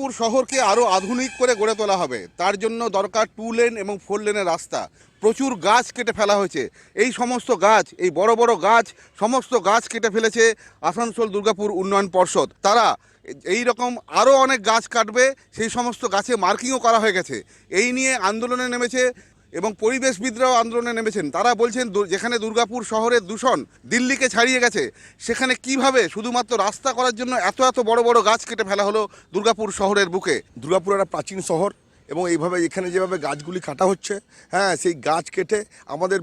দুর্গাপুর শহরকে আরও আধুনিক করে গড়ে তোলা হবে, তার জন্য দরকার 2 লেন এবং 4 লেনের রাস্তা। প্রচুর গাছ কেটে ফেলা হয়েছে। এই সমস্ত গাছ, এই বড় বড় গাছ, সমস্ত গাছ কেটে ফেলেছে আসানসোল দুর্গাপুর উন্নয়ন পর্ষদ। তারা এই রকম আরও অনেক গাছ কাটবে, সেই সমস্ত গাছে মার্কিংও করা হয়ে গেছে। এই নিয়ে আন্দোলনে নেমেছে এবং পরিবেশবিদরাও আন্দোলনে নেমেছেন। তারা বলছেন যেখানে দুর্গাপুর শহরের দূষণ দিল্লিকে ছাড়িয়ে গেছে, সেখানে কিভাবে শুধুমাত্র রাস্তা করার জন্য এত এত বড় বড় গাছ কেটে ফেলা হলো দুর্গাপুর শহরের বুকে। দুর্গাপুর একটা প্রাচীন শহর এবং এইভাবে এখানে যেভাবে গাছগুলি কাটা হচ্ছে, হ্যাঁ, সেই গাছ কেটে আমাদের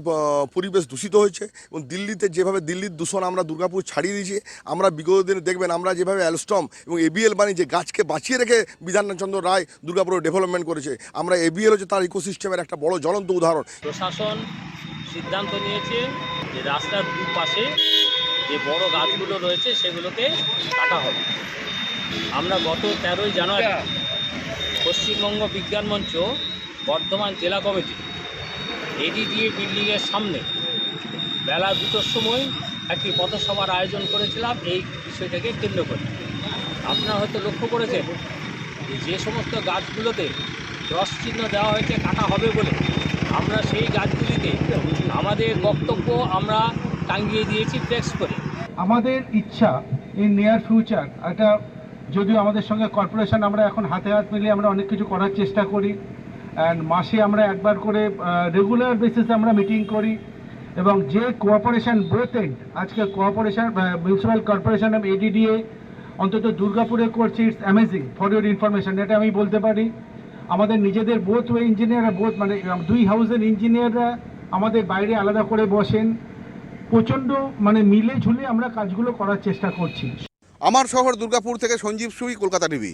পরিবেশ দূষিত হয়েছে। এবং দিল্লিতে যেভাবে দিল্লির দূষণ আমরা দুর্গাপুর ছাড়িয়ে দিয়েছি, আমরা বিগত দিনে দেখবেন আমরা যেভাবে অ্যালস্টম এবং এবিএল বানিয়ে যে গাছকে বাঁচিয়ে রেখে বিধানচন্দ্র রায় দুর্গাপুরে ডেভেলপমেন্ট করেছে, আমরা এবিএল হচ্ছে তার ইকোসিস্টেমের একটা বড় জ্বলন্ত উদাহরণ। প্রশাসন সিদ্ধান্ত নিয়েছে যে রাস্তার দুপাশে যে বড় গাছগুলো রয়েছে সেগুলোকে কাটা হবে। আমরা গত 13ই জানুয়ারি পশ্চিমবঙ্গ বিজ্ঞান মঞ্চ বর্ধমান জেলা কমিটি এডিডিএ বিল্ডিংয়ের সামনে বেলা 2টোর সময় একটি পথসভার আয়োজন করেছিলাম এই বিষয়টাকে কেন্দ্র করে। আপনারা হয়তো লক্ষ্য করেছেন যে সমস্ত গাছগুলোতে ক্রস চিহ্ন দেওয়া হয়েছে কাটা হবে বলে, আমরা সেই গাছগুলিতে আমাদের বক্তব্য আমরা টাঙিয়ে দিয়েছি ফ্লেক্স করে। আমাদের ইচ্ছা ইন নিয়ার ফিউচার একটা, যদিও আমাদের সঙ্গে কর্পোরেশন আমরা এখন হাতে হাত মিলিয়ে আমরা অনেক কিছু করার চেষ্টা করি, অ্যান্ড মাসে আমরা একবার করে রেগুলার বেসিসে আমরা মিটিং করি এবং যে কোঅপারেশন বোথ এন্ড, আজকে কোঅপারেশন মিউনিসিপ্যাল কর্পোরেশন এবং এডিডিএ অন্তত দুর্গাপুরে করছে, it's amazing for your information. এটা আমি বলতে পারি আমাদের নিজেদের বোথ ওয়ে ইঞ্জিনিয়াররা, বোথ মানে 2 হাউসের ইঞ্জিনিয়াররা আমাদের বাইরে আলাদা করে বসেন, প্রচণ্ড মানে মিলে ঝুলে আমরা কাজগুলো করার চেষ্টা করছি। আমার শহর দুর্গাপুর থেকে সঞ্জীব সুই, কলকাতা টিভি।